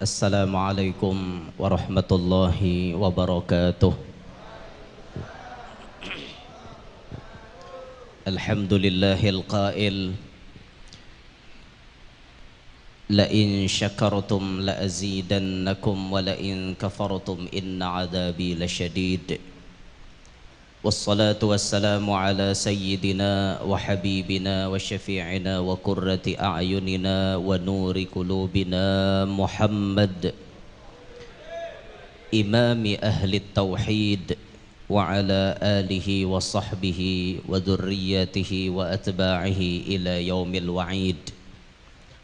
Assalamualaikum warahmatullahi wabarakatuh. Alhamdulillahil qail la in syakartum la azidannakum wa la in kafartum inna adabi lasyadid. Wassalatu wassalamu ala sayyidina wa habibina wa syafi'ina wa qurrati a'yunina wa nuri qulubina Muhammad imami ahli tauhid wa ala alihi wa sahbihi wa dhurriyyatihi wa atba'ihi ila yaumil wa'id.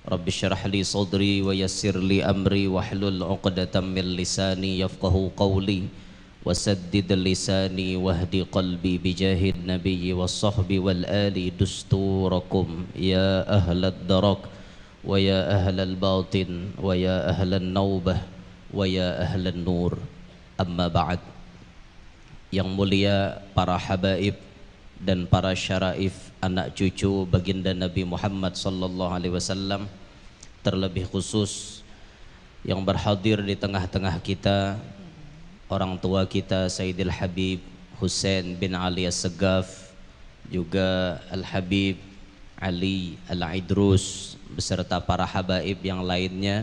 Rabbi syrah li sadri wa yassir li amri wahlul 'uqdatam min lisani yafqahu qawli wasaddid lisani wahdi qalbi bijahid nabiyyi wassahbi wal ali dusturakum ya ahlad darak wa ya ahlal batin wa ya ahlan naubah wa ya ahlan nur. Amma ba'd. Yang mulia para habaib dan para syaraif anak cucu baginda Nabi Muhammad sallallahu alaihi wasallam, terlebih khusus yang berhadir di tengah-tengah kita, orang tua kita Sayyidil Habib Husain bin Ali As-Segaf, juga Al-Habib Ali Al-Idrus beserta para habaib yang lainnya.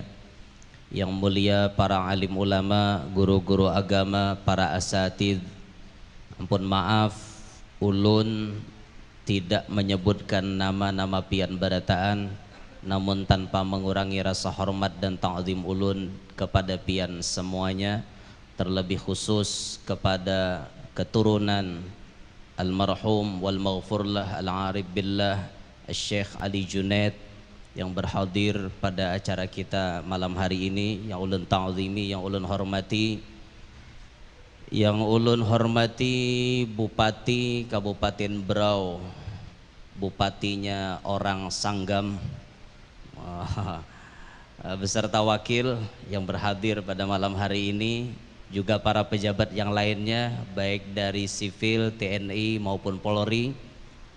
Yang mulia para alim ulama, guru-guru agama, para asatidz. Ampun maaf ulun tidak menyebutkan nama-nama pian barataan, namun tanpa mengurangi rasa hormat dan ta'zim ulun kepada pian semuanya, terlebih khusus kepada keturunan almarhum wal maghfurlah al-arif billah Syekh Ali Junaid yang berhadir pada acara kita malam hari ini, yang ulun ta'zimi, yang ulun hormati. Yang ulun hormati Bupati Kabupaten Berau, bupatinya orang Sanggam, beserta wakil yang berhadir pada malam hari ini, juga para pejabat yang lainnya baik dari sipil, TNI maupun Polri.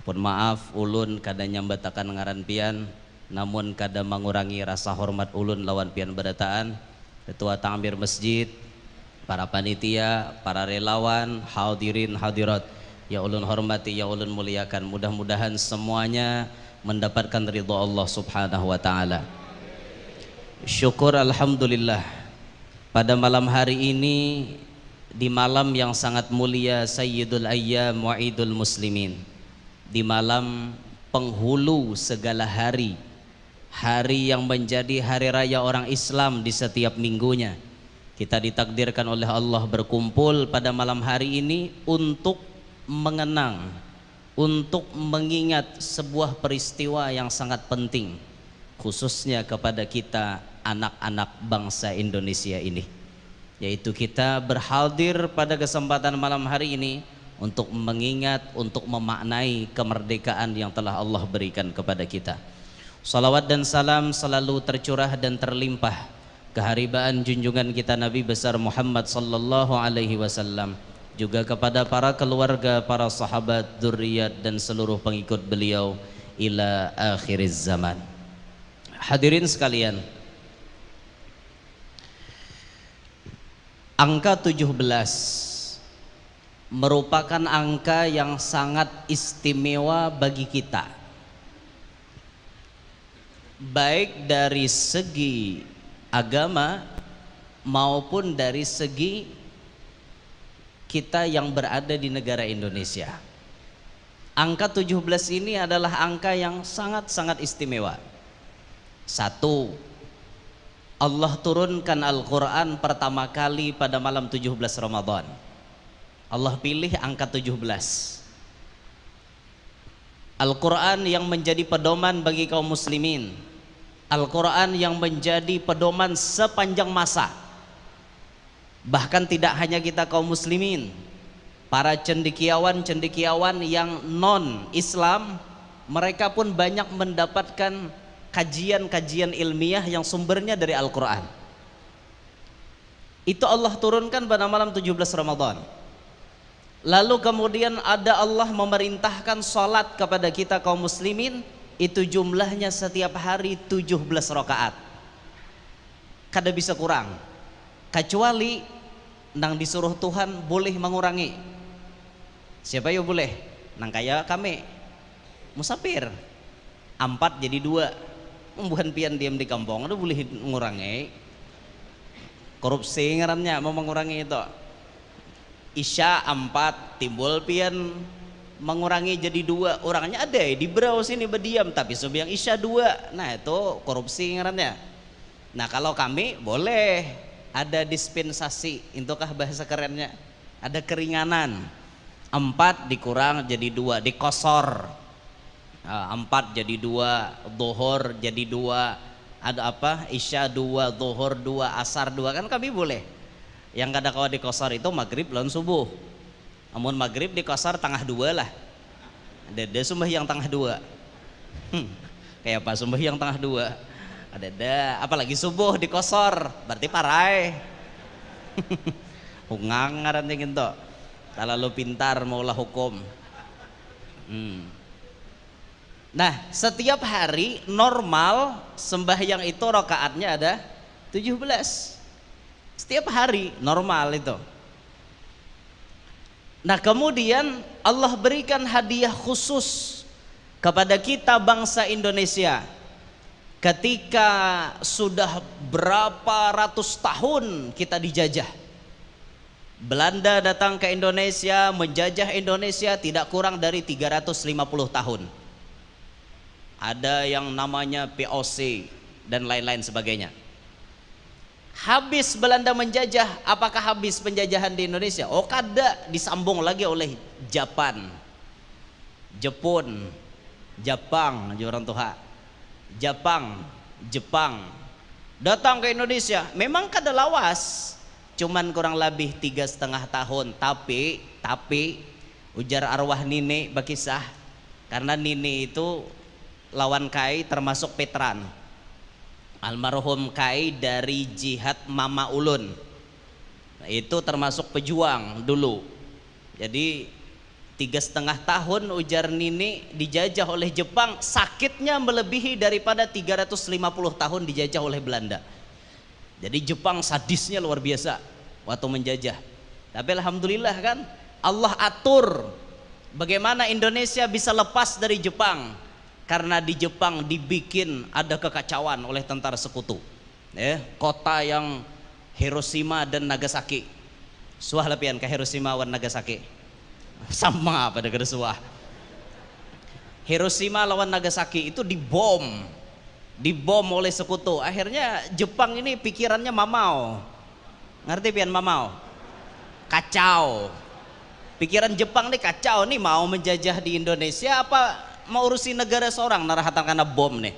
Pun maaf ulun kada nyambatakan ngaran pian, namun kada mengurangi rasa hormat ulun lawan pian barataan. Ketua Ta'mir Masjid, para panitia, para relawan, hadirin hadirat yang ulun hormati, yang ulun muliakan, mudah-mudahan semuanya mendapatkan ridha Allah Subhanahu wa taala. Syukur alhamdulillah, pada malam hari ini, di malam yang sangat mulia Sayyidul Ayyam wa Idul Muslimin, di malam penghulu segala hari, hari yang menjadi hari raya orang Islam di setiap minggunya, kita ditakdirkan oleh Allah berkumpul pada malam hari ini untuk mengenang, untuk mengingat sebuah peristiwa yang sangat penting, khususnya kepada kita anak-anak bangsa Indonesia ini, yaitu kita berhadir pada kesempatan malam hari ini untuk mengingat, untuk memaknai kemerdekaan yang telah Allah berikan kepada kita. Salawat dan salam selalu tercurah dan terlimpah keharibaan junjungan kita Nabi besar Muhammad sallallahu alaihi wasallam, juga kepada para keluarga, para sahabat, dzurriyyat dan seluruh pengikut beliau ila akhiriz zaman. Hadirin sekalian, angka 17 merupakan angka yang sangat istimewa bagi kita, baik dari segi agama maupun dari segi kita yang berada di negara Indonesia. Angka 17 ini adalah angka yang sangat-sangat istimewa. Satu, Allah turunkan Al-Quran pertama kali pada malam 17 Ramadan. Allah pilih angka 17. Al-Quran yang menjadi pedoman bagi kaum muslimin, Al-Quran yang menjadi pedoman sepanjang masa. Bahkan tidak hanya kita kaum muslimin, para cendekiawan-cendekiawan yang non-Islam, mereka pun banyak mendapatkan kajian-kajian ilmiah yang sumbernya dari Al-Quran. Itu Allah turunkan pada malam 17 Ramadan. Lalu kemudian ada Allah memerintahkan salat kepada kita kaum muslimin, itu jumlahnya setiap hari 17 rakaat. kada bisa kurang, kecuali nang disuruh Tuhan boleh mengurangi. Siapa yo boleh? Nang kaya kami musafir 4 jadi 2, membuhan pian diam di kampung itu boleh mengurangi. Korupsi ngarannya mau mengurangi itu. Isya 4 timbul pian mengurangi jadi 2, orangnya ada di berau sini berdiam tapi yang Isya 2, nah itu korupsi ngarannya. Nah kalau kami boleh ada dispensasi, itukah bahasa kerennya, ada keringanan. 4 dikurang jadi 2, dikosor. 4 jadi 2, dhuhur jadi 2, ada apa, Isya 2, dhuhur 2, asar 2, kan kami boleh. Yang kada kawa dikosor itu maghrib lawan subuh. Amun maghrib dikosor tengah 2 lah. Ada sembahyang tengah 2. Kayak apa sembahyang tengah 2? Ada apalagi subuh dikosor, berarti parai. Hungang ngaran gitu. Terlalu pintar maulah hukum. Nah, setiap hari normal sembahyang itu rakaatnya ada 17. Setiap hari normal itu. Nah kemudian Allah berikan hadiah khusus kepada kita bangsa Indonesia ketika sudah berapa ratus tahun kita dijajah. Belanda datang ke Indonesia, menjajah Indonesia tidak kurang dari 350 tahun. Ada yang namanya POC dan lain-lain sebagainya. Habis Belanda menjajah, apakah habis penjajahan di Indonesia? Oh kada, disambung lagi oleh Jepang, orang Tuha, Jepang datang ke Indonesia. Memang kada lawas, cuman kurang lebih 3,5 tahun. Tapi ujar arwah Nini bakisah, karena Nini itu lawan Kai termasuk Petran. Almarhum Kai dari jihad Mama Ulun, nah, itu termasuk pejuang dulu. Jadi 3,5 tahun ujar Nini dijajah oleh Jepang, sakitnya melebihi daripada 350 tahun dijajah oleh Belanda. Jadi Jepang sadisnya luar biasa waktu menjajah. Tapi alhamdulillah kan Allah atur bagaimana Indonesia bisa lepas dari Jepang. Karena di Jepang dibikin ada kekacauan oleh tentara sekutu, kota yang Hiroshima dan Nagasaki. Suah lepian ke Hiroshima dan Nagasaki sama pada keresuah. Hiroshima lawan Nagasaki itu dibom oleh sekutu. Akhirnya Jepang ini pikirannya mamau, ngerti pian mamau, kacau. Pikiran Jepang nih kacau nih, mau menjajah di Indonesia apa mau urusin negara seorang narahatan karena bom nih.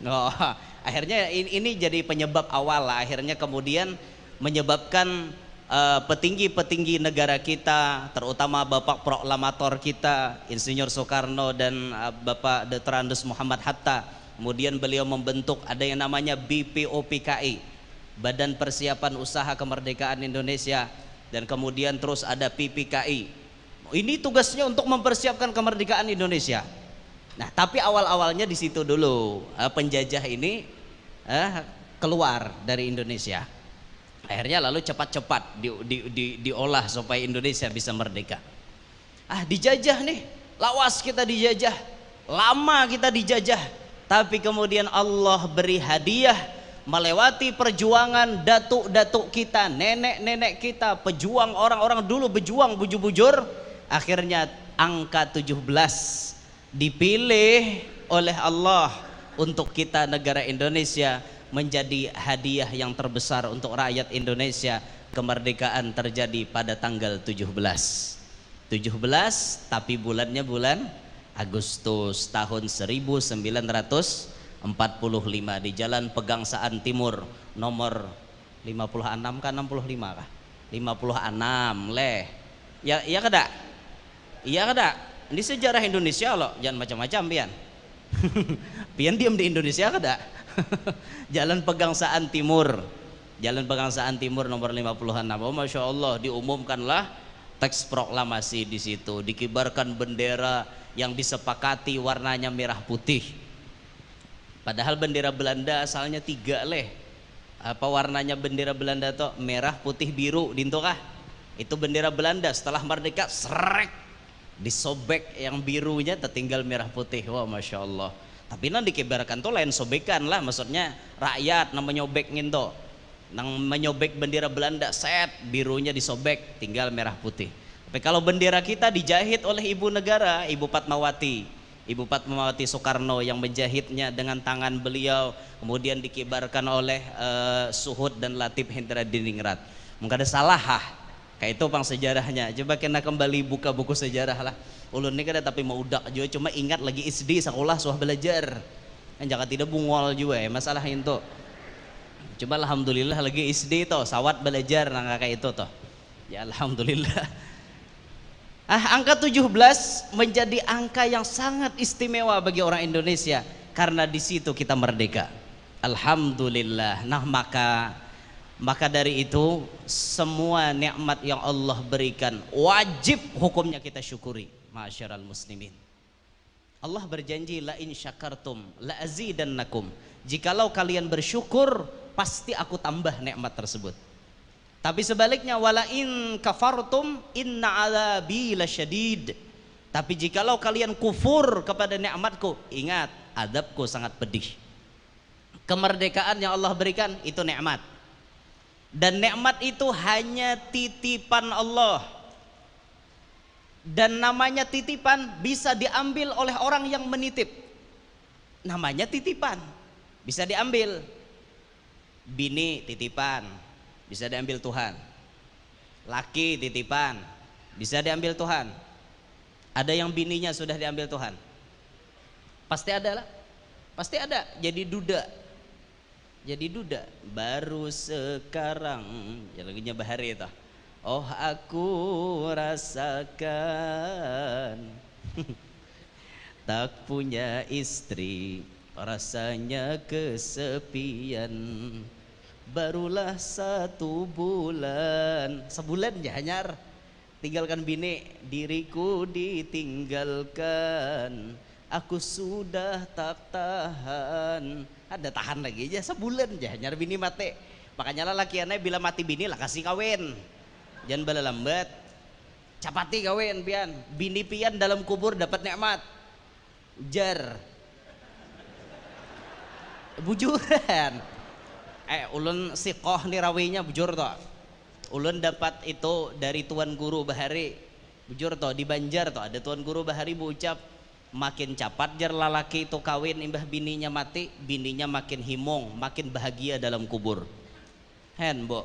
Oh, akhirnya ini jadi penyebab awal lah. Akhirnya kemudian menyebabkan petinggi-petinggi negara kita, terutama Bapak Proklamator kita Insinyur Soekarno dan Bapak Dr. Andes Muhammad Hatta, kemudian beliau membentuk ada yang namanya BPOPKI, Badan Persiapan Usaha Kemerdekaan Indonesia, dan kemudian terus ada PPKI. Ini tugasnya untuk mempersiapkan kemerdekaan Indonesia. Nah, tapi awal-awalnya di situ dulu penjajah ini keluar dari Indonesia. Akhirnya lalu cepat-cepat diolah supaya Indonesia bisa merdeka. Dijajah nih, lawas kita dijajah, lama kita dijajah. Tapi kemudian Allah beri hadiah melewati perjuangan datuk-datuk kita, nenek-nenek kita, pejuang orang-orang dulu berjuang bujur-bujur. Akhirnya angka 17 dipilih oleh Allah untuk kita negara Indonesia menjadi hadiah yang terbesar untuk rakyat Indonesia. Kemerdekaan terjadi pada tanggal 17 tapi bulannya bulan Agustus tahun 1945 di Jalan Pegangsaan Timur nomor 56 kah 65 kah 56 leh ya kada ini sejarah Indonesia loh, jangan macam-macam pian. Pian diam di Indonesia kada. Jalan Pegangsaan Timur nomor 56. Oh, Masya Allah, diumumkanlah teks proklamasi di situ, dikibarkan bendera yang disepakati warnanya merah putih. Padahal bendera Belanda asalnya 3 leh. Apa warnanya bendera Belanda tuh? Merah putih biru dinto kah? Itu bendera Belanda. Setelah merdeka srek disobek yang birunya tertinggal merah putih. Wah, masya Allah. Tapi nanti dikibarkan tuh lain sobekan lah, maksudnya rakyat nang menyobek nginto, nang menyobek bendera Belanda, set birunya disobek tinggal merah putih. Tapi kalau bendera kita dijahit oleh ibu negara, Ibu Fatmawati Soekarno yang menjahitnya dengan tangan beliau, kemudian dikibarkan oleh Suhud dan Latif Hendra Diningrat. Mungkin ada salah kayak itu pang sejarahnya. Coba kena kembali buka buku sejarah lah. Ulun ini kada tapi mau udak juga, cuma ingat lagi SD sekolah suah belajar. Jangan tidak bungol juga masalah itu. Coba alhamdulillah lagi SD toh sawat belajar nang kayak itu toh. Ya alhamdulillah. Angka 17 menjadi angka yang sangat istimewa bagi orang Indonesia karena di situ kita merdeka. Alhamdulillah. Nah, maka dari itu semua nikmat yang Allah berikan wajib hukumnya kita syukuri. Ma'asyiral muslimin. Allah berjanji la in syakartum la azidannakum. Jikalau kalian bersyukur pasti aku tambah nikmat tersebut. Tapi sebaliknya wala in kafartum inna adzabi lasyadid. Tapi jikalau kalian kufur kepada nikmatku, ingat adabku sangat pedih. Kemerdekaan yang Allah berikan itu nikmat. Dan nikmat itu hanya titipan Allah. Dan namanya titipan bisa diambil oleh orang yang menitip. Namanya titipan. Bisa diambil. Bini titipan, bisa diambil Tuhan. Laki titipan, bisa diambil Tuhan. Ada yang bininya sudah diambil Tuhan? Pasti ada lah. Pasti ada. Jadi duda. Baru sekarang ya lagunya Bahari itu. Oh aku rasakan tak punya istri, rasanya kesepian. Barulah 1 bulan, sebulan ya hanyar tinggalkan bini, diriku ditinggalkan, aku sudah tak tahan. Ada tahan lagi aja sebulan ya hanyar bini mati. Makanya lah lakiannya bila mati bini lah kasih kawin, jangan bala lambat, capati kawin pian. Bini pian dalam kubur dapat nikmat jar bujuran. Ulun siqoh nih rawinya bujur toh. Ulun dapat itu dari Tuan Guru Bahari bujur toh di Banjar toh. Ada Tuan Guru Bahari berucap makin cepat jar lalaki itu kawin imbah bininya mati, bininya makin himong, makin bahagia dalam kubur. Hen bo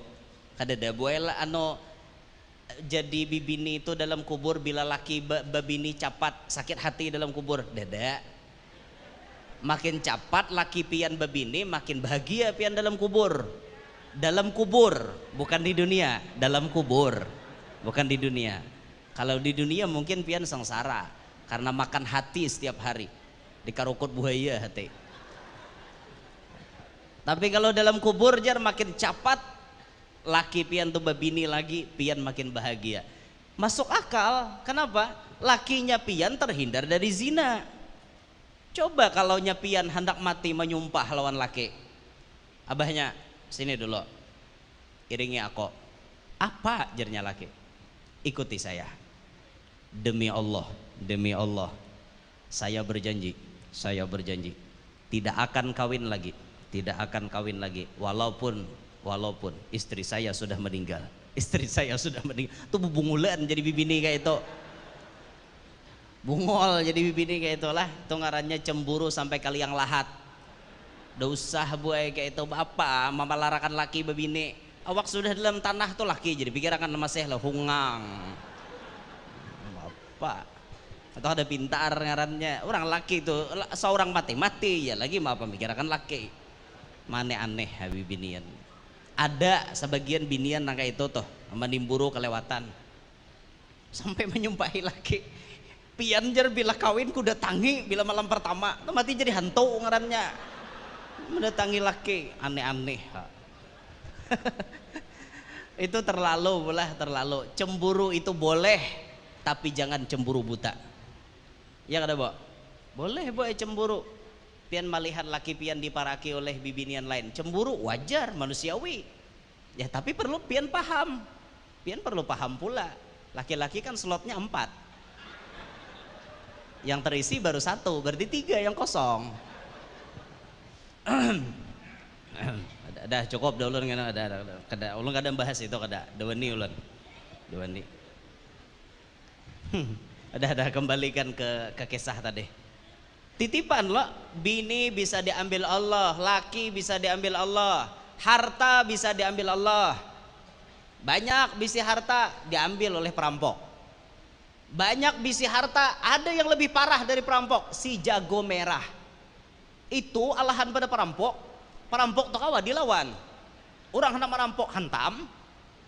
kadada buela ano jadi bibini itu dalam kubur bila laki babini cepat sakit hati dalam kubur dada. Makin cepat laki pian babini makin bahagia pian dalam kubur. Dalam kubur bukan di dunia, dalam kubur bukan di dunia. Kalau di dunia mungkin pian sengsara karena makan hati setiap hari dikarukut buaya hati. Tapi kalau dalam kubur jar makin cepat laki pian tuh babini lagi pian makin bahagia. Masuk akal. Kenapa? Lakinya pian terhindar dari zina. Coba kalau nyapian hendak mati menyumpah lawan laki, abahnya sini dulu, iringi aku. Apa jernya laki? Ikuti saya. Demi Allah, saya berjanji, tidak akan kawin lagi, walaupun istri saya sudah meninggal. Itu bubungulan jadi bibini kayak itu. Bungol jadi bibini kayak itulah. Itu ngarannya cemburu sampai kaliang lahat. Udah usah buai kayak itu apa mama larakan laki bebini. Awak sudah dalam tanah tuh laki jadi pikir akan masih lah hungang. Apa? Atau ada pintar ngarannya orang laki itu seorang mati ya lagi apa mikirakan laki. Mane aneh habibinian. Ada sebagian binian nang kayak itu tuh menimburu kelewatan sampai menyumpahi laki. Pian jar bila kawin kuda tangi bila malam pertama tuh mati jadi hantu ngarannya mendatangi laki aneh-aneh. Itu terlalu cemburu itu boleh tapi jangan cemburu buta ya kada bo boleh cemburu Pian melihat laki pian diparaki oleh bibinian lain, cemburu, wajar, manusiawi. Ya tapi perlu pian paham. Pian perlu paham pula. Laki-laki kan slotnya 4. Yang terisi baru 1, berarti 3 yang kosong. Ada cukup dah ulun ada ulun kadang bahas itu kada dewani ulun. Dewani. Ada kembalikan ke kisah tadi. Titipan loh, bini bisa diambil Allah, laki bisa diambil Allah, harta bisa diambil Allah. Banyak bisi harta diambil oleh perampok. Banyak bisi harta ada yang lebih parah dari perampok, si jago merah. Itu alahan pada perampok. Perampok tuh kawa dilawan. Orang hendak merampok hantam,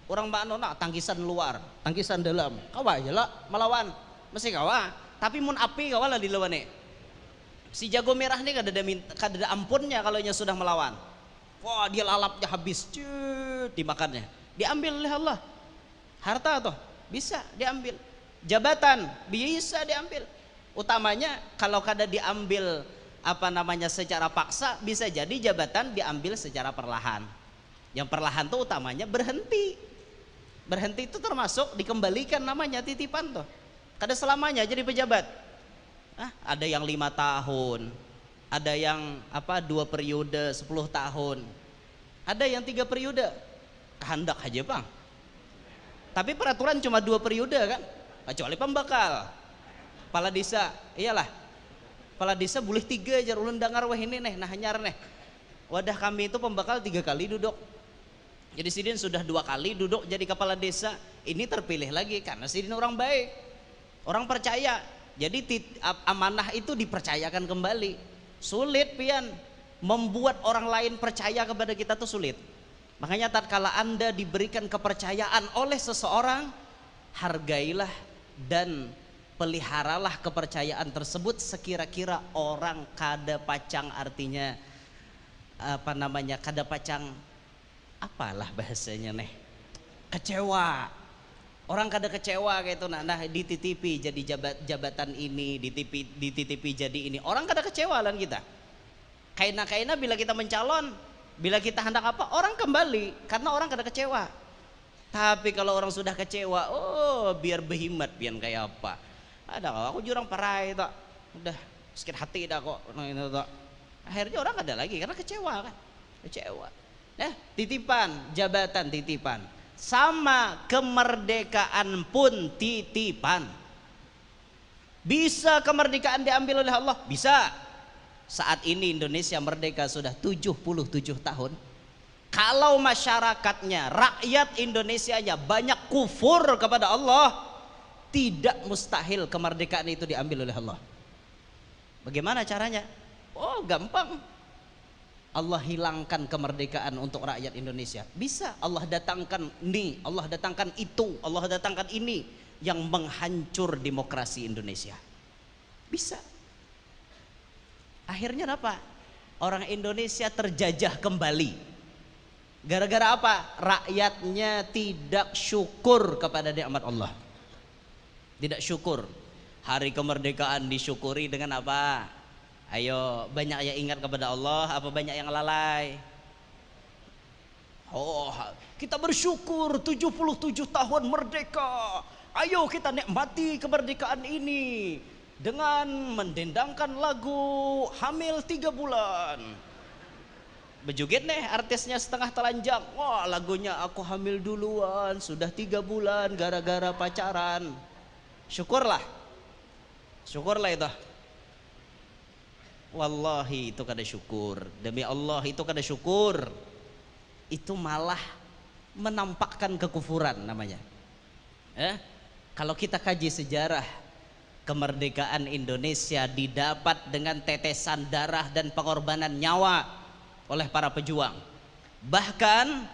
orang mbak nona tangkisan luar, tangkisan dalam. Kawa aja lah melawan, mesti kawa. Tapi mun api kawa lah dilawan nih. Si jago merah nih kada ada ampunnya kalau nya sudah melawan. Wah dia lalapnya habis, dimakannya. Diambil oleh Allah. Harta tuh bisa diambil. Jabatan bisa diambil. Utamanya kalau kada diambil secara paksa, bisa jadi jabatan diambil secara perlahan. Yang perlahan tuh utamanya berhenti. Berhenti itu termasuk dikembalikan namanya titipan tuh. Kada selamanya jadi pejabat. Ada yang 5 tahun, ada yang 2 periode 10 tahun, ada yang 3 periode, kehendak aja bang. Tapi peraturan cuma 2 periode kan, kecuali pembakal, kepala desa, iyalah, kepala desa boleh 3 aja. Ulun dengar wah ini nih, nah nyar nih, wadah kami itu pembakal 3 kali duduk. Jadi sidin sudah 2 kali duduk jadi kepala desa, ini terpilih lagi karena sidin orang baik, orang percaya. Jadi amanah itu dipercayakan kembali. Sulit pian membuat orang lain percaya kepada kita tuh sulit. Makanya tatkala Anda diberikan kepercayaan oleh seseorang, hargailah dan peliharalah kepercayaan tersebut sekira-kira orang kada pacang, artinya kada pacang apalah bahasanya nih, kecewa. Orang kada kecewa kayak itu, nah dititipi jadi jabatan ini, dititipi jadi ini. Orang kada kecewa lan kita. Kaina bila kita mencalon, bila kita hendak apa, orang kembali karena orang kada kecewa. Tapi kalau orang sudah kecewa, oh biar berhimat pian kayak apa. Ada kok aku jurang parai tak. Udah sakit hati dah kok itu tak. Akhirnya orang kada lagi karena kecewa kan. Kecewa. Titipan, jabatan titipan. Sama kemerdekaan pun titipan. Bisa kemerdekaan diambil oleh Allah? Bisa. Saat ini Indonesia merdeka sudah 77 tahun. Kalau masyarakatnya, rakyat Indonesianya banyak kufur kepada Allah, tidak mustahil kemerdekaan itu diambil oleh Allah. Bagaimana caranya? Oh gampang. Allah hilangkan kemerdekaan untuk rakyat Indonesia. Bisa. Allah datangkan ini, Allah datangkan itu, Allah datangkan ini yang menghancur demokrasi Indonesia. Bisa. Akhirnya apa? Orang Indonesia terjajah kembali. Gara-gara apa? Rakyatnya tidak syukur kepada nikmat Allah. Tidak syukur. Hari kemerdekaan disyukuri dengan apa? Ayo, banyak yang ingat kepada Allah, apa banyak yang lalai? Oh, kita bersyukur 77 tahun merdeka. Ayo kita nikmati kemerdekaan ini dengan mendendangkan lagu Hamil 3 bulan. Bejoget nih artisnya setengah telanjang. Wah, lagunya aku hamil duluan, sudah 3 bulan gara-gara pacaran. Syukurlah. Syukurlah itu. Wallahi itu kada syukur. Demi Allah itu kada syukur. Itu malah menampakkan kekufuran namanya. Kalau kita kaji sejarah, kemerdekaan Indonesia didapat dengan tetesan darah dan pengorbanan nyawa oleh para pejuang. Bahkan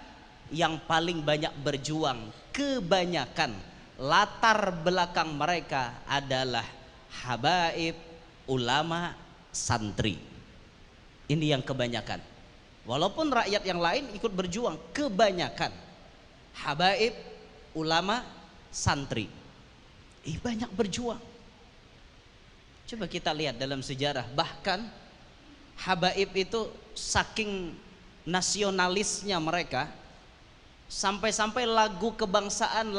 yang paling banyak berjuang, kebanyakan latar belakang mereka adalah habaib, ulama, santri. Ini yang kebanyakan. Walaupun rakyat yang lain ikut berjuang, kebanyakan habaib, ulama, santri. Banyak berjuang. Coba kita lihat dalam sejarah, bahkan Habaib itu saking nasionalisnya mereka, sampai-sampai lagu kebangsaan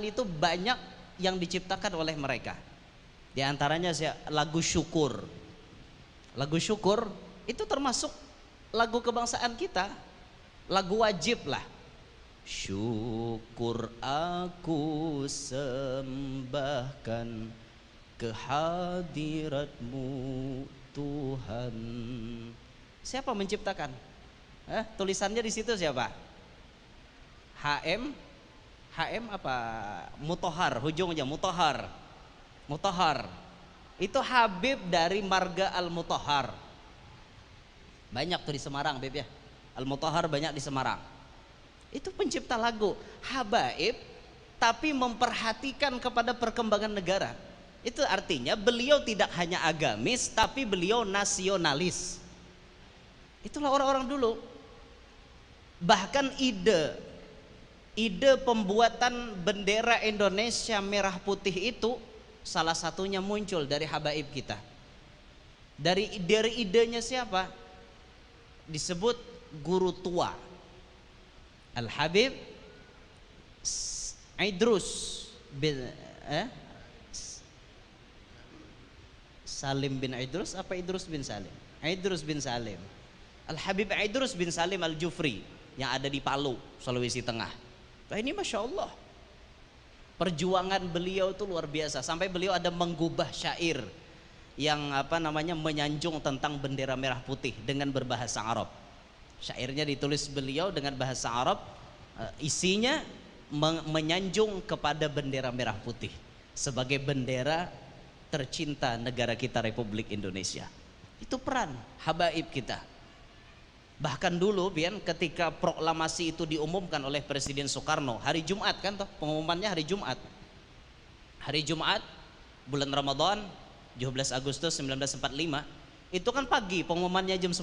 itu banyak yang diciptakan oleh mereka. Di antaranya lagu syukur. Lagu syukur itu termasuk lagu kebangsaan kita, lagu wajib lah. Syukur aku sembahkan kehadiratmu Tuhan. Siapa menciptakan? Tulisannya di situ siapa? HM apa? Mutahar, ujungnya Mutahar. Mutahar itu Habib dari marga Al-Mutahar. Banyak tuh di Semarang, Beb ya. Al-Mutahar banyak di Semarang. Itu pencipta lagu habaib, tapi memperhatikan kepada perkembangan negara. Itu artinya beliau tidak hanya agamis, tapi beliau nasionalis. Itulah orang-orang dulu. Bahkan ide pembuatan bendera Indonesia merah putih itu salah satunya muncul dari habaib kita. Dari idenya siapa? Disebut guru tua, Al-Habib Idrus bin Salim bin Idrus apa Idrus bin Salim? Idrus bin Salim. Al-Habib Idrus bin Salim Al-Jufri yang ada di Palu, Sulawesi Tengah. Nah, ini Masya Allah, perjuangan beliau itu luar biasa. Sampai beliau ada menggubah syair yang menyanjung tentang bendera merah putih dengan berbahasa Arab. Syairnya ditulis beliau dengan bahasa Arab, isinya menyanjung kepada bendera merah putih sebagai bendera tercinta negara kita Republik Indonesia. Itu peran habaib kita. Bahkan dulu Bian, ketika proklamasi itu diumumkan oleh Presiden Soekarno, hari Jumat kan toh, pengumumannya hari Jumat. Hari Jumat bulan Ramadan 17 Agustus 1945, itu kan pagi, pengumumannya jam 10.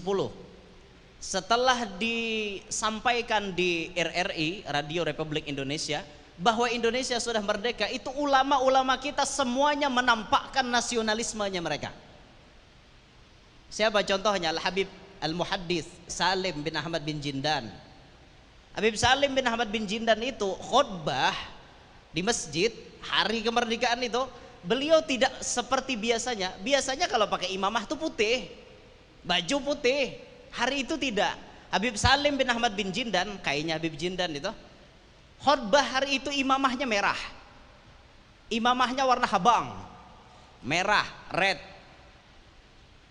Setelah disampaikan di RRI, Radio Republik Indonesia, bahwa Indonesia sudah merdeka, itu ulama-ulama kita semuanya menampakkan nasionalismenya mereka. Siapa contohnya? Al-Habib Al-Muhaddis Salim bin Ahmad bin Jindan. Habib Salim bin Ahmad bin Jindan itu khutbah di masjid hari kemerdekaan itu, beliau tidak seperti biasanya. Biasanya kalau pakai imamah itu putih, baju putih. Hari itu tidak. Habib Salim bin Ahmad bin Jindan, kayaknya Habib Jindan itu, khutbah hari itu imamahnya merah. Imamahnya warna habang, merah, red.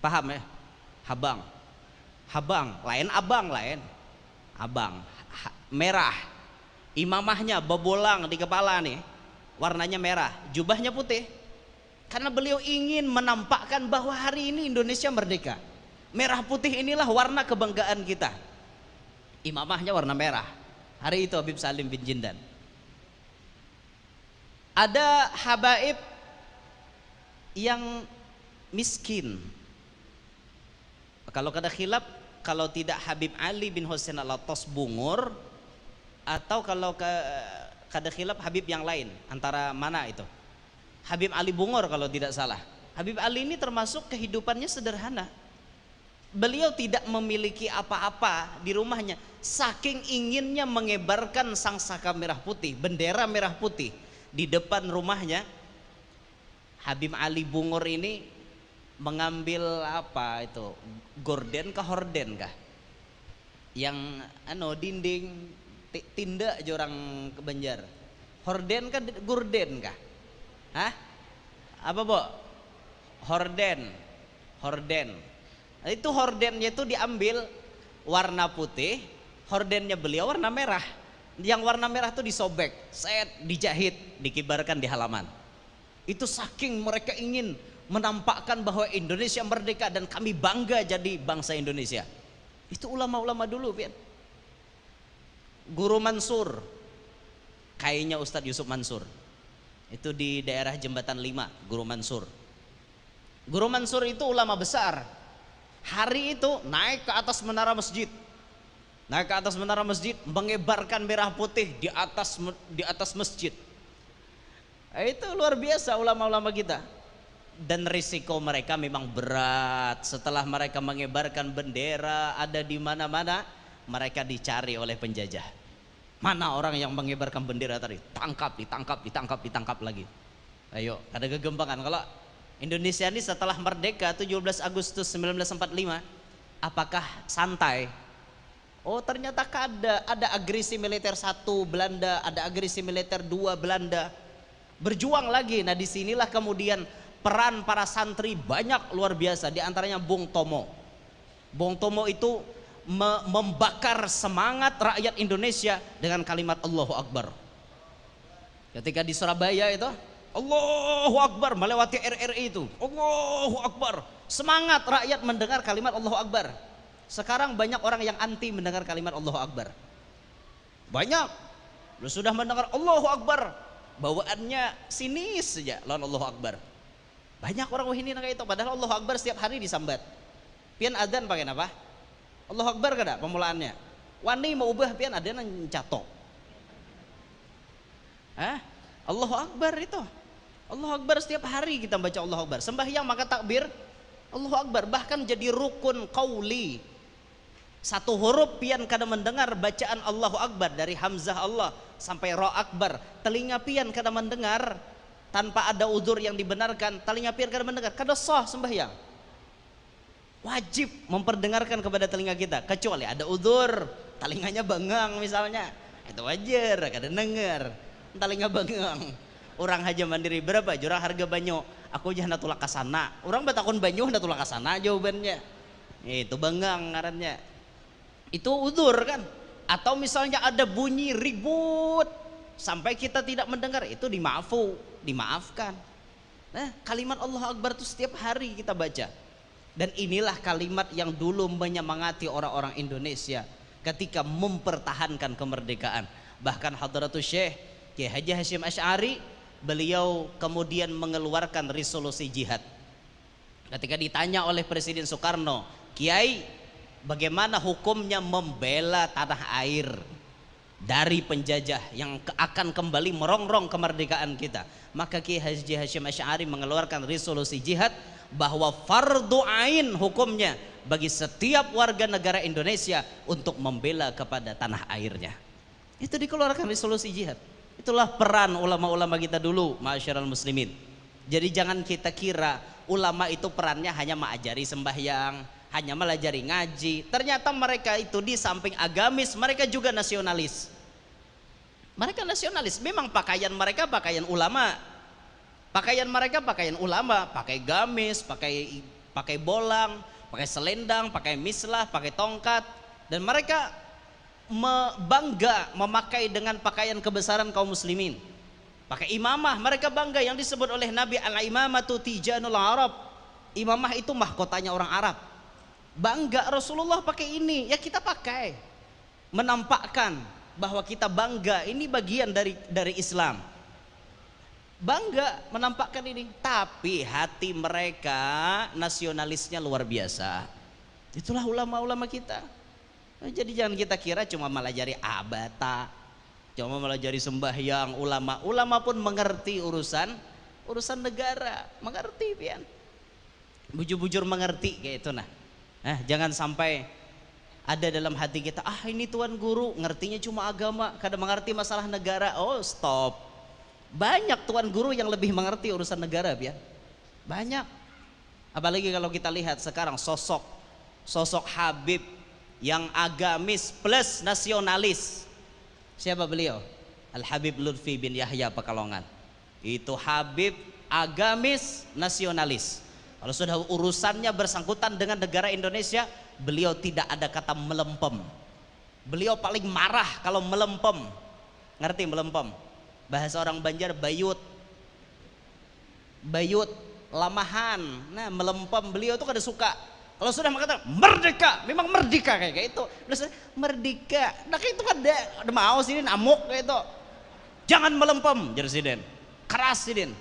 Paham ya? Habang, lain abang, lain abang, merah. Imamahnya bebolang di kepala nih, warnanya merah, jubahnya putih. Karena beliau ingin menampakkan bahwa hari ini Indonesia merdeka. Merah putih inilah warna kebanggaan kita. Imamahnya warna merah. Hari itu Habib Salim bin Jindan. Ada habaib yang miskin. Kalau kada khilaf, kalau tidak Habib Ali bin Husain Al-Attas Bungur, atau kalau kada khilaf Habib yang lain, antara mana itu? Habib Ali Bungur kalau tidak salah. Habib Ali ini termasuk kehidupannya sederhana. Beliau tidak memiliki apa-apa di rumahnya, saking inginnya mengibarkan sangsaka merah putih, bendera merah putih di depan rumahnya. Habib Ali Bungur ini mengambil apa itu, gorden kah horden kah, yang dinding tindak aja orang ke Banjar, horden kah gorden kah, apa Bo? Horden. Itu hordennya itu diambil warna putih, hordennya beliau warna merah. Yang warna merah itu disobek, dijahit, dikibarkan di halaman. Itu saking mereka ingin menampakkan bahwa Indonesia merdeka dan kami bangga jadi bangsa Indonesia. Itu ulama-ulama dulu, Pian. Guru Mansur, kayaknya Ustadz Yusuf Mansur, itu di daerah Jembatan 5, Guru Mansur. Guru Mansur itu ulama besar. Hari itu naik ke atas menara masjid, mengibarkan merah putih di atas masjid. Itu luar biasa ulama-ulama kita. dan risiko mereka memang berat. Setelah mereka mengibarkan bendera ada di mana-mana, mereka dicari oleh penjajah. Mana orang yang mengibarkan bendera tadi? Tangkap, ditangkap lagi. Ayo, ada kegembangan. Kalau Indonesia ini setelah merdeka 17 Agustus 1945, apakah santai? Oh, ternyata ada agresi militer 1 Belanda, ada agresi militer 2 Belanda. Berjuang lagi. Nah, disinilah kemudian peran para santri banyak luar biasa, di antaranya Bung Tomo. Bung Tomo itu membakar semangat rakyat Indonesia dengan kalimat Allahu Akbar. Ketika di Surabaya itu Allahu Akbar melewati RRI itu, Allahu Akbar, semangat rakyat mendengar kalimat Allahu Akbar. Sekarang banyak orang yang anti mendengar kalimat Allahu Akbar. Banyak sudah mendengar Allahu Akbar, bawaannya sinis saja lawan Allahu Akbar. Banyak orang wahini kayak itu, padahal Allahu Akbar setiap hari disambat. Pian adzan pakai apa? Allahu Akbar kada pemulaannya. Wani mau ubah pian adzan catok. Allahu Akbar itu. Allahu Akbar setiap hari kita baca Allahu Akbar. Sembahyang maka takbir Allahu Akbar, bahkan jadi rukun qauli. Satu huruf pian kada mendengar bacaan Allahu Akbar, dari Hamzah Allah sampai Ra Akbar. Telinga pian kada mendengar tanpa ada udzur yang dibenarkan, telinga pian kada mendengar, kada sah sembahyang. Wajib memperdengarkan kepada telinga kita, kecuali ada udzur, telinganya bengang misalnya, itu wajar kada dengar, telinga bengang. Orang haja mandiri berapa jurang harga banyu, aku jah natulak kasana, orang batakon banyu natulak kasana jawabannya, itu bengang ngarannya, itu udzur kan. Atau misalnya ada bunyi ribut sampai kita tidak mendengar, itu dimaafkan. Nah, kalimat Allah Akbar itu setiap hari kita baca. Dan inilah kalimat yang dulu menyemangati orang-orang Indonesia ketika mempertahankan kemerdekaan. Bahkan Hadratus Syekh Kiai Haji Hasyim Asy'ari, beliau kemudian mengeluarkan resolusi jihad. Ketika ditanya oleh Presiden Soekarno, Kiai, bagaimana hukumnya membela tanah air dari penjajah yang akan kembali merongrong kemerdekaan kita? Maka Kiai Haji Hasyim Asy'ari mengeluarkan resolusi jihad bahwa fardu ain hukumnya bagi setiap warga negara Indonesia untuk membela kepada tanah airnya. Itu dikeluarkan resolusi jihad. Itulah peran ulama-ulama kita dulu, ma'asyiral muslimin. Jadi jangan kita kira ulama itu perannya hanya mengajari sembahyang, hanya melajari ngaji. Ternyata mereka itu di samping agamis, mereka juga nasionalis. Mereka nasionalis, memang pakaian mereka pakaian ulama. Pakaian mereka pakaian ulama, pakai gamis, pakai bolang, pakai selendang, pakai mislah, pakai tongkat, dan mereka bangga memakai dengan pakaian kebesaran kaum muslimin. Pakai imamah, mereka bangga, yang disebut oleh Nabi al-imamatu tijanul Arab. Imamah itu mahkotanya orang Arab. Bangga Rasulullah pakai ini, ya kita pakai. Menampakkan bahwa kita bangga, ini bagian dari Islam. Bangga menampakkan ini, tapi hati mereka nasionalisnya luar biasa. Itulah ulama-ulama kita. Nah, jadi jangan kita kira cuma melajari abata, cuma melajari sembahyang. Ulama pun mengerti urusan negara, mengerti pian. Bujur-bujur mengerti kayak itu. Nah, jangan sampai ada dalam hati kita, ini tuan guru ngertinya cuma agama, kada mengerti masalah negara. Oh, stop. Banyak tuan guru yang lebih mengerti urusan negara, pian. Banyak. Apalagi kalau kita lihat sekarang sosok Habib yang agamis plus nasionalis. Siapa beliau? Al-Habib Lutfi bin Yahya Pekalongan. Itu Habib agamis nasionalis. Kalau sudah urusannya bersangkutan dengan negara Indonesia, beliau tidak ada kata melempem. Beliau paling marah kalau melempem. Ngerti melempem? Bahasa orang Banjar bayut, lamahan. Nah, melempem, beliau itu kada suka. Kalau sudah mengatakan merdeka, memang merdeka kayak itu. Merdeka, nah kayak itu ada mau sini namuk kayak itu. Jangan melempem, Presiden. Keras Sidin.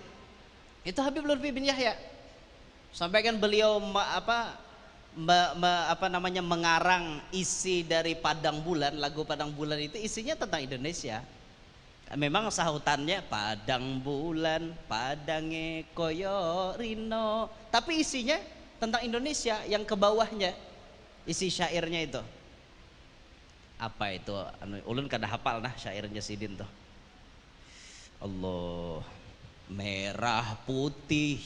Itu Habib Lutfi bin Yahya. Sampaikan beliau mengarang isi dari Padang Bulan, lagu Padang Bulan itu isinya tentang Indonesia. Memang sahutannya padang bulan, padange koyo rino. Tapi isinya tentang Indonesia, yang ke bawahnya isi syairnya itu. Apa itu? Ulun kada hafal nah syairnya Sidin tuh. Allah, merah putih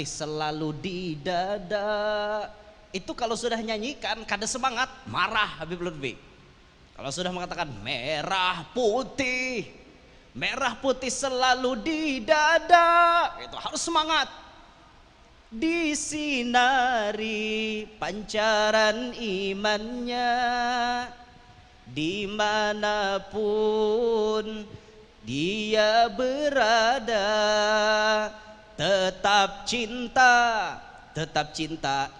selalu di dada. Itu kalau sudah nyanyikan kada semangat, marah Habib Lutfi. Kalau sudah mengatakan merah putih selalu di dada, itu harus semangat. Disinari pancaran imannya, dimanapun dia berada, tetap cinta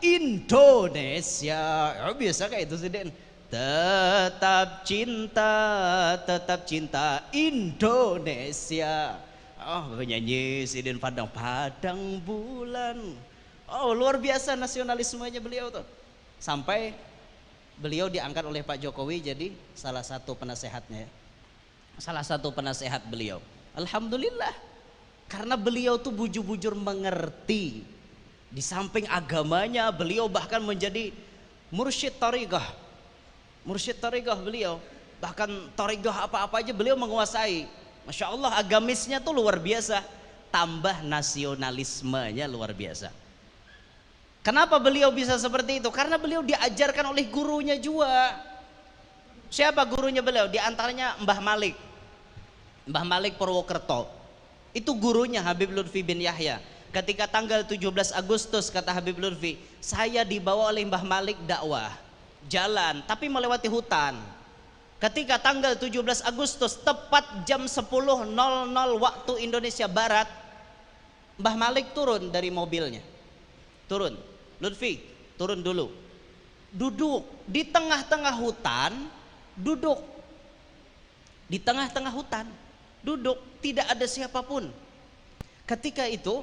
Indonesia. Oh, biasa kayak itu sih Den. Tetap cinta Indonesia. Oh, penyanyi Sidin Padang bulan. Oh, luar biasa nasionalismenya beliau tuh. Sampai beliau diangkat oleh Pak Jokowi jadi salah satu penasehatnya. Salah satu penasehat beliau. Alhamdulillah. Karena beliau tuh bujur-bujur mengerti. Di samping agamanya, beliau bahkan menjadi mursyid thariqah. Mursyid thariqah beliau, bahkan thariqah apa-apa aja beliau menguasai. Masya Allah, agamisnya tuh luar biasa, tambah nasionalismenya luar biasa. Kenapa beliau bisa seperti itu? Karena beliau diajarkan oleh gurunya juga. Siapa gurunya beliau? Di antaranya Mbah Malik Purwokerto. Itu gurunya Habib Lutfi bin Yahya. Ketika tanggal 17 Agustus kata Habib Lutfi, saya dibawa oleh Mbah Malik dakwah jalan tapi melewati hutan. Ketika tanggal 17 Agustus tepat jam 10.00 waktu Indonesia Barat, Mbah Malik turun dari mobilnya. Turun, Lutfi, turun dulu. Duduk di tengah-tengah hutan, duduk. Di tengah-tengah hutan, duduk, tidak ada siapapun. Ketika itu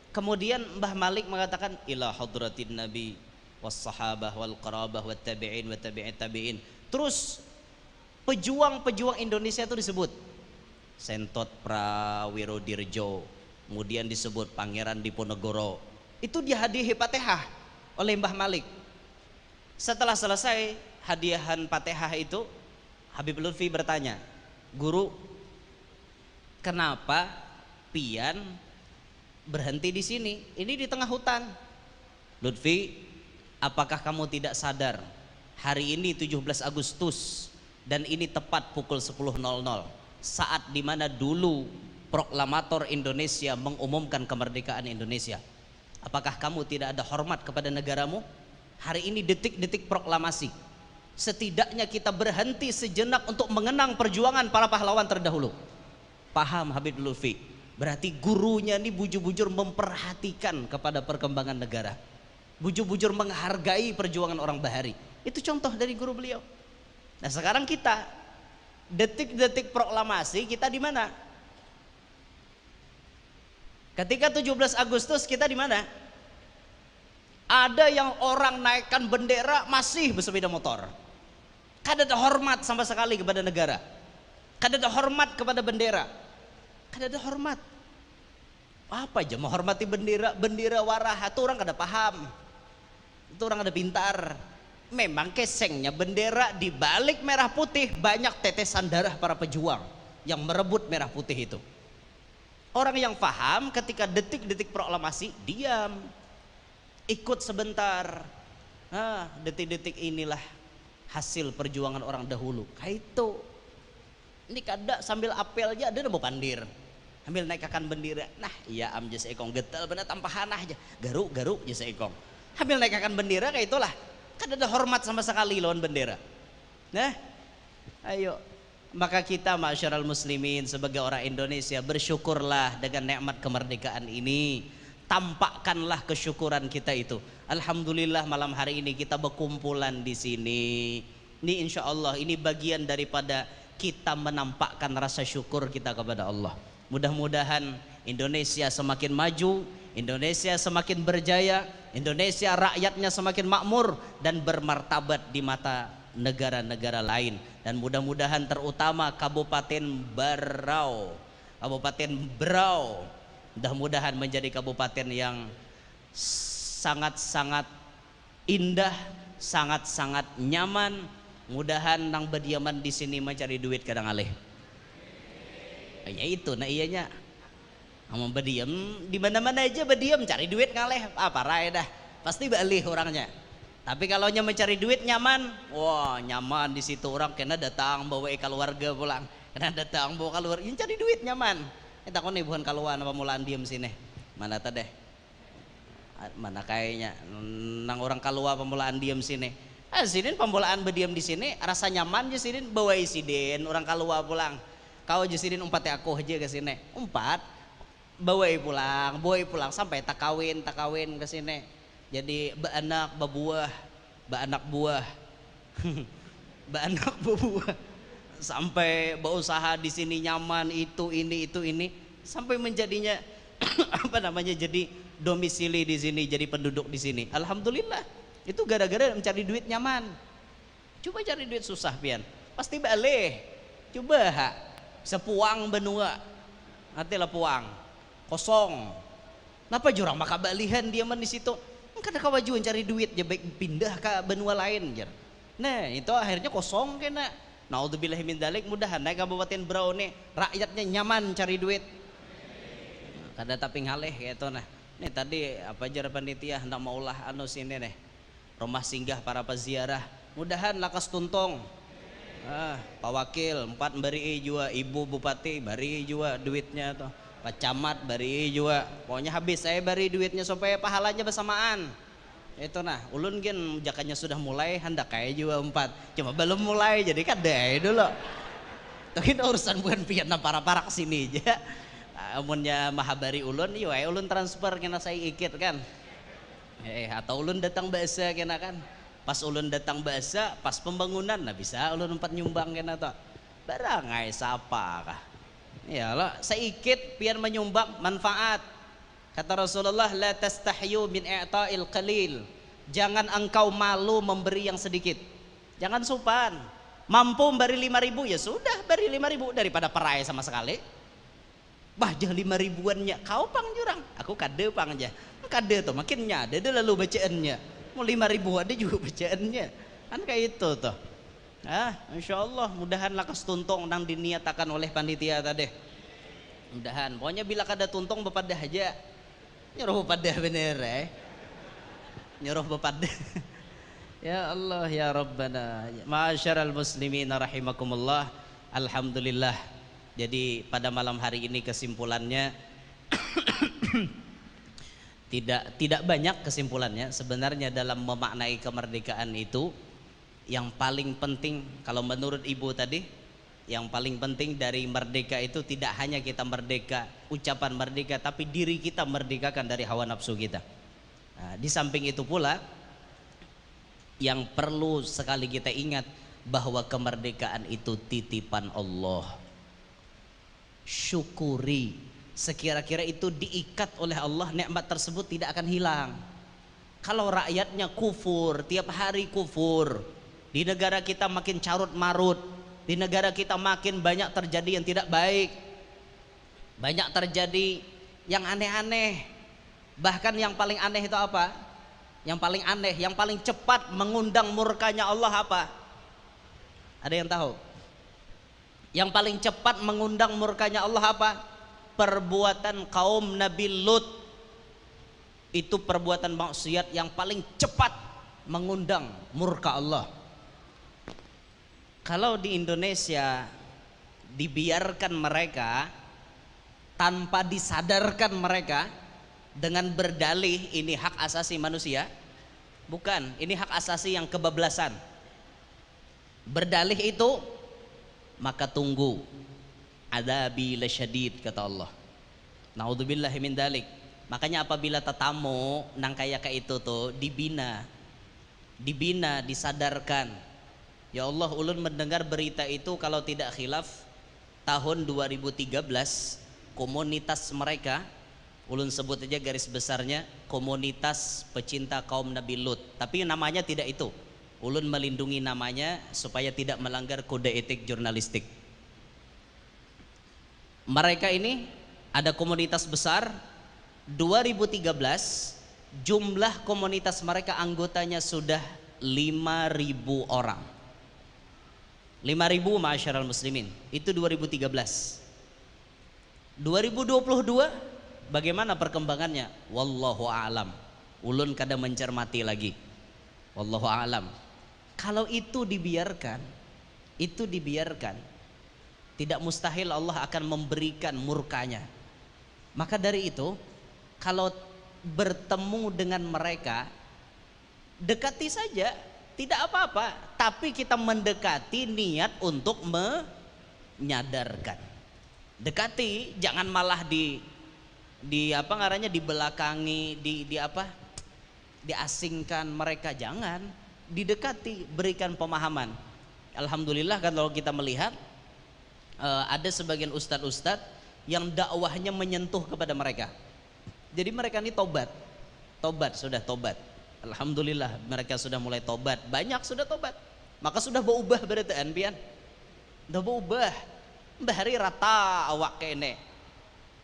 kemudian Mbah Malik mengatakan ila hadratin Nabi wassahabah wal qarabah wat tabi'in wat tabi'it tabi'in. Terus pejuang-pejuang Indonesia itu disebut Sentot Prawirodirjo, kemudian disebut Pangeran Diponegoro. Itu dihadiahi Fatihah oleh Mbah Malik. Setelah selesai hadiahan Fatihah itu, Habib Lutfi bertanya, "Guru, kenapa pian berhenti di sini? Ini di tengah hutan." Lutfi, apakah kamu tidak sadar hari ini 17 Agustus dan ini tepat pukul 10.00, saat dimana dulu proklamator Indonesia mengumumkan kemerdekaan Indonesia. Apakah kamu tidak ada hormat kepada negaramu? Hari ini detik-detik proklamasi, setidaknya kita berhenti sejenak untuk mengenang perjuangan para pahlawan terdahulu. Paham Habib Lutfi? Berarti gurunya ini bujur-bujur memperhatikan kepada perkembangan negara, bujur-bujur menghargai perjuangan orang Bahari. Itu contoh dari guru beliau. Nah sekarang kita detik-detik proklamasi kita di mana? Ketika 17 Agustus kita di mana? Ada yang orang naikkan bendera masih bersepeda motor. Kada ada hormat sama sekali kepada negara. Kada ada hormat kepada bendera. Kada ada hormat. Apa aja menghormati bendera waraha itu orang kada paham. Itu orang ada pintar. Memang kesengnya bendera di balik merah putih banyak tetesan darah para pejuang yang merebut merah putih itu. Orang yang paham ketika detik-detik proklamasi diam, ikut sebentar. Detik-detik inilah hasil perjuangan orang dahulu. Kayak itu. Ini kada sambil apel aja ada mau pandir. Sambil naikkan bendera. Nah, iya am jasa ekong getal bener tanpa hanah aja. Garuk jasa ekong. Sambil naikkan bendera kayak itulah. Kan ada hormat sama sekali lawan bendera. Nah, ayo. Maka kita masyarakat muslimin sebagai orang Indonesia bersyukurlah dengan nikmat kemerdekaan ini. Tampakkanlah kesyukuran kita itu. Alhamdulillah malam hari ini kita berkumpulan di sini. Ini insya Allah ini bagian daripada kita menampakkan rasa syukur kita kepada Allah. Mudah-mudahan Indonesia semakin maju, Indonesia semakin berjaya, Indonesia rakyatnya semakin makmur dan bermartabat di mata negara-negara lain, dan mudah-mudahan terutama Kabupaten Berau, mudah-mudahan menjadi kabupaten yang sangat-sangat indah, sangat-sangat nyaman. Mudahan nang berdiaman di sini mencari duit kadang alih. Ya itu nah iyanya. Mau berdiam di mana-mana aja berdiam cari duit ngaleh apa rai dah. Pasti balik orangnya. Tapi kalau nya mencari duit nyaman, wah nyaman di situ orang kena datang bawa keluarga pulang. Kena datang bawa keluarga, yang cari duit nyaman. Kita kok nih bukan keluar apa mulaan diem sini. Mana tadi? Mana kayaknya nang orang keluar pemulaan diem sini. Sini pembolaan berdiam di sini rasa nyaman aja sini bawa isiden orang keluar pulang. Kau aja sini umpat aku aja ke sini. Umpat bawa pulang sampai tak kawin ke sini. Jadi beranak berbuah, beranak buah. Beranak berbuah. Sampai berusaha di sini nyaman itu ini sampai menjadinya apa namanya jadi domisili di sini, jadi penduduk di sini. Alhamdulillah. Itu gara-gara mencari duit nyaman. Coba cari duit susah pian, pasti balik. Coba sepuang benua, nanti lah puang kosong. Napa jurang maka balihan dia di situ? Karena kawajuan cari duit ya baik pindah ke benua lain jar. Nah itu akhirnya kosong kena. Naudzubillahi min dzalik. Mudahan naik Kabupaten Berau nih rakyatnya nyaman cari duit. Kada tapi ngaleh gitu nah. Nih tadi apa jar panitia hendak maulah anu sini nih. Rumah singgah para peziarah. Mudahan lakas tuntong. Pak Wakil 4 bari juga, Ibu Bupati bari juga duitnya tuh. Pak Camat bari juga. Pokoknya habis saya bari duitnya supaya pahalanya bersamaan. Itu nah, ulun gen jakanya sudah mulai hendak kayak juga 4. Cuma belum mulai jadi kadai dulu. Tapi urusan bukan pian para kesini aja. Amunnya mahabari ulun, yo ulun transfer kena saya ikit kan. Atau ulun datang bahasa kena kan. Pas ulun datang bahasa, pas pembangunan nah bisa ulun 4 nyumbang kena tuh. Barangai siapa kah? Ya lah, seikit biar menyumbang manfaat. Kata Rasulullah, la tastahyu min i'ta'il qalil. Jangan engkau malu memberi yang sedikit. Jangan supan. Mampu memberi 5.000 ya sudah, beri 5.000 daripada perai sama sekali. Bah jah 5.000-annya kau pang jurang, aku kade pang aja. Kade tuh makinnya ada lalu bacaannya. Mau 5.000 ada juga bacaannya. Kan kayak itu tuh. Insya Allah mudahan lakas tuntung nang diniatakan oleh panitia tadi. Mudahan. Pokoknya bila kada tuntung bepadah aja. Nyuruh bepadah bener Nyuruh bepadah. Ya Allah ya Rabbana. Ma'asyaral muslimin rahimakumullah. Alhamdulillah. Jadi pada malam hari ini kesimpulannya tidak banyak kesimpulannya sebenarnya dalam memaknai kemerdekaan itu. Yang paling penting kalau menurut ibu tadi, yang paling penting dari merdeka itu tidak hanya kita merdeka, ucapan merdeka, tapi diri kita merdekakan dari hawa nafsu kita. Nah, di samping itu pula yang perlu sekali kita ingat bahwa kemerdekaan itu titipan Allah. Syukuri, sekira-kira itu diikat oleh Allah, nikmat tersebut tidak akan hilang. Kalau rakyatnya kufur, tiap hari kufur, di negara kita makin carut marut, di negara kita makin banyak terjadi yang tidak baik, banyak terjadi yang aneh-aneh. Bahkan yang paling aneh itu apa? Yang paling aneh, yang paling cepat mengundang murkanya Allah apa? Ada yang tahu? Yang paling cepat mengundang murkanya Allah apa? Perbuatan kaum Nabi Lut. Itu perbuatan maksiat yang paling cepat mengundang murka Allah. Kalau di Indonesia dibiarkan mereka tanpa disadarkan mereka dengan berdalih ini hak asasi manusia, bukan, ini hak asasi yang kebablasan. Berdalih itu maka tunggu adabi lasyadid kata Allah. Naudzubillahi min dalik. Makanya apabila tetamu nang kayak itu tuh dibina, disadarkan. Ya Allah, ulun mendengar berita itu kalau tidak khilaf tahun 2013 komunitas mereka, ulun sebut aja garis besarnya komunitas pecinta kaum Nabi Lut, tapi namanya tidak itu. Ulun melindungi namanya supaya tidak melanggar kode etik jurnalistik. Mereka ini ada komunitas besar. 2013 jumlah komunitas mereka anggotanya sudah 5.000 orang. 5.000 ma'asyiral muslimin. Itu 2013. 2022 bagaimana perkembangannya? Wallahu a'lam. Ulun kada mencermati lagi. Wallahu a'lam. Kalau itu dibiarkan, tidak mustahil Allah akan memberikan murkanya. Maka dari itu, kalau bertemu dengan mereka, dekati saja, tidak apa-apa. Tapi kita mendekati niat untuk menyadarkan. Dekati, jangan malah di apa ngarannya, dibelakangi, diasingkan mereka, jangan. Didekati, berikan pemahaman. Alhamdulillah kalau kita melihat ada sebagian ustadz-ustadz yang dakwahnya menyentuh kepada mereka. Jadi mereka ini tobat, sudah tobat. Alhamdulillah mereka sudah mulai tobat, banyak sudah tobat. Maka sudah berubah berarti pian. Sudah berubah. Bahari rata awak kene.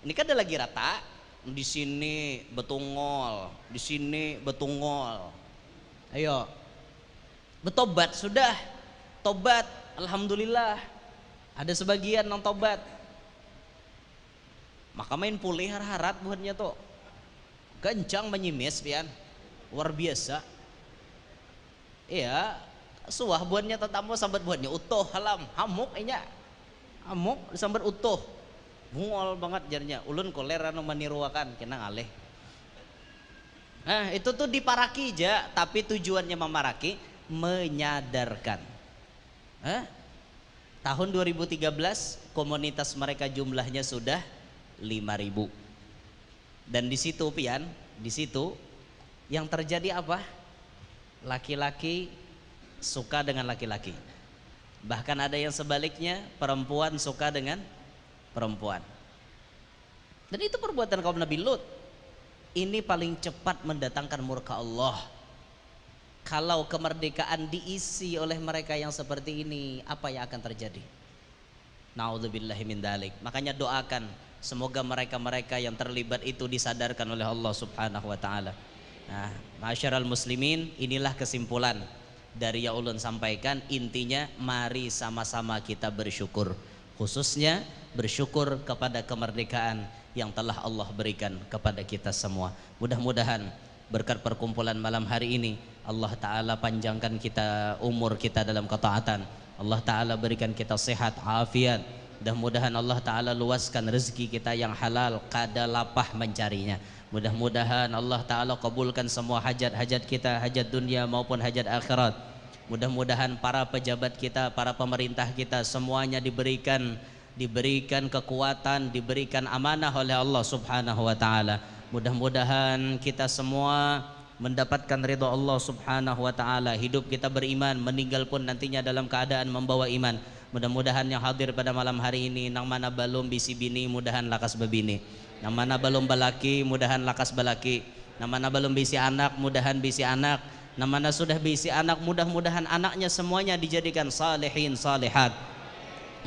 Ini kan ada lagi rata. Di sini betungol, di sini betungol. Ayo. Betobat sudah. Tobat, alhamdulillah. Ada sebagian yang tobat. Maka main pulih harat buatnya tuh. Kencang menyimis pian. Luar biasa. Iya, suah buatnya tetamu sambat buatnya utuh halam, hamuk inya. Hamuk sambat utuh. Bungol banget jarnya. Ulun kolera nu maniruakan kena ngalih. Nah, itu tuh diparaki aja, tapi tujuannya memaraki, menyadarkan. Tahun 2013 komunitas mereka jumlahnya sudah 5.000. Dan di situ pian, di situ yang terjadi apa? Laki-laki suka dengan laki-laki. Bahkan ada yang sebaliknya, perempuan suka dengan perempuan. Dan itu perbuatan kaum Nabi Lut. Ini paling cepat mendatangkan murka Allah. Kalau kemerdekaan diisi oleh mereka yang seperti ini, apa yang akan terjadi? Na'udzubillahi min dzalik. Makanya doakan semoga mereka-mereka yang terlibat itu disadarkan oleh Allah Subhanahu wa taala. Nah, ma'asyiral muslimin, inilah kesimpulan dari yang ulun sampaikan. Intinya mari sama-sama kita bersyukur, khususnya bersyukur kepada kemerdekaan yang telah Allah berikan kepada kita semua. Mudah-mudahan berkat perkumpulan malam hari ini Allah Ta'ala panjangkan kita umur kita dalam ketaatan. Allah Ta'ala berikan kita sehat, afiat. Mudah-mudahan Allah Ta'ala luaskan rezeki kita yang halal, kada lapah mencarinya. Mudah-mudahan Allah Ta'ala kabulkan semua hajat-hajat kita, hajat dunia maupun hajat akhirat. Mudah-mudahan para pejabat kita, para pemerintah kita semuanya diberikan kekuatan, diberikan amanah oleh Allah Subhanahu wa Ta'ala. Mudah-mudahan kita semua mendapatkan ridha Allah Subhanahu wa Ta'ala. Hidup kita beriman, meninggal pun nantinya dalam keadaan membawa iman. Mudah-mudahan yang hadir pada malam hari ini, nang mana belum bisi bini, mudahan lakas bebini. Nang mana belum balaki, mudahan lakas balaki. Nang mana belum bisi anak, mudahan bisi anak. Nang mana sudah bisi anak, mudah-mudahan anaknya semuanya dijadikan salihin salihat.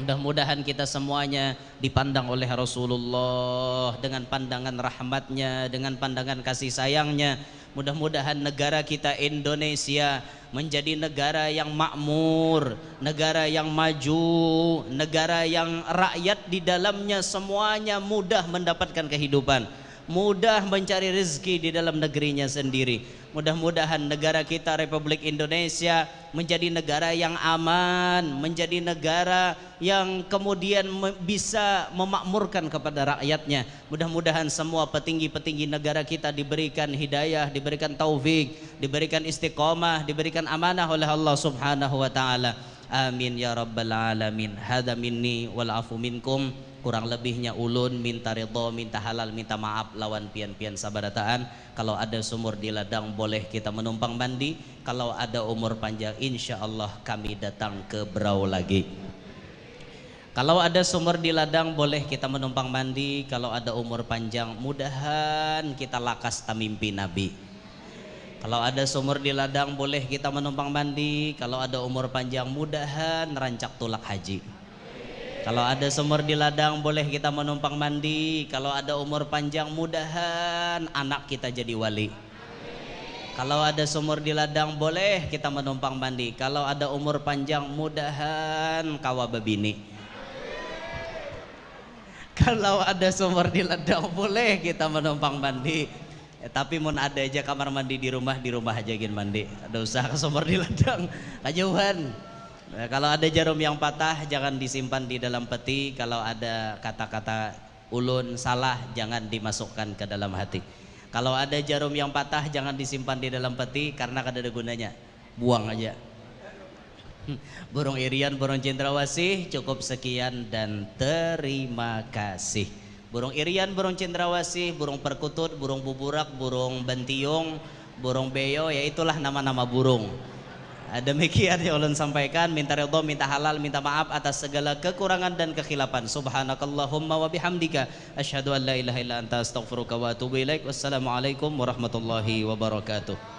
Mudah-mudahan kita semuanya dipandang oleh Rasulullah dengan pandangan rahmatnya, dengan pandangan kasih sayangnya. Mudah-mudahan negara kita Indonesia menjadi negara yang makmur, negara yang maju, negara yang rakyat di dalamnya semuanya mudah mendapatkan kehidupan, mudah mencari rezeki di dalam negerinya sendiri. Mudah-mudahan negara kita Republik Indonesia menjadi negara yang aman, menjadi negara yang kemudian bisa memakmurkan kepada rakyatnya. Mudah-mudahan semua petinggi-petinggi negara kita diberikan hidayah, diberikan taufik, diberikan istiqomah, diberikan amanah oleh Allah Subhanahu wa Ta'ala. Amin ya rabbal alamin. Hada minni wal afu minkum. Kurang lebihnya ulun minta ridho, minta halal, minta maaf lawan pian-pian sabarataan. Kalau ada sumur di ladang boleh kita menumpang mandi. Kalau ada umur panjang insya Allah kami datang ke Berau lagi. Kalau ada sumur di ladang boleh kita menumpang mandi. Kalau ada umur panjang mudahan kita lakas tamimpi Nabi. Kalau ada sumur di ladang boleh kita menumpang mandi. Kalau ada umur panjang mudahan rancak tulak haji. Kalau ada sumur di ladang boleh kita menumpang mandi. Kalau ada umur panjang mudahan anak kita jadi wali. Kalau ada sumur di ladang boleh kita menumpang mandi. Kalau ada umur panjang mudahan kawa babini. Kalau ada sumur di ladang boleh kita menumpang mandi. Tapi mun ada aja kamar mandi di rumah aja gin mandi. Ada usaha ke sumur di ladang kajauhan. Kalau ada jarum yang patah jangan disimpan di dalam peti. Kalau ada kata-kata ulun salah jangan dimasukkan ke dalam hati. Kalau ada jarum yang patah jangan disimpan di dalam peti karena kada ada gunanya. Buang aja. Burung irian, burung cendrawasih, cukup sekian dan terima kasih. Burung irian, burung cendrawasih, burung perkutut, burung buburak, burung bentiung, burung beo, ya itulah nama-nama burung. Demikian yang ulun sampaikan. Minta ridho, minta halal, minta maaf atas segala kekurangan dan kekhilapan. Subhanakallahumma wa bihamdika asyhadu an la ilaha illa anta astaghfiruka wa atubu ilaik. Wassalamualaikum warahmatullahi wabarakatuh.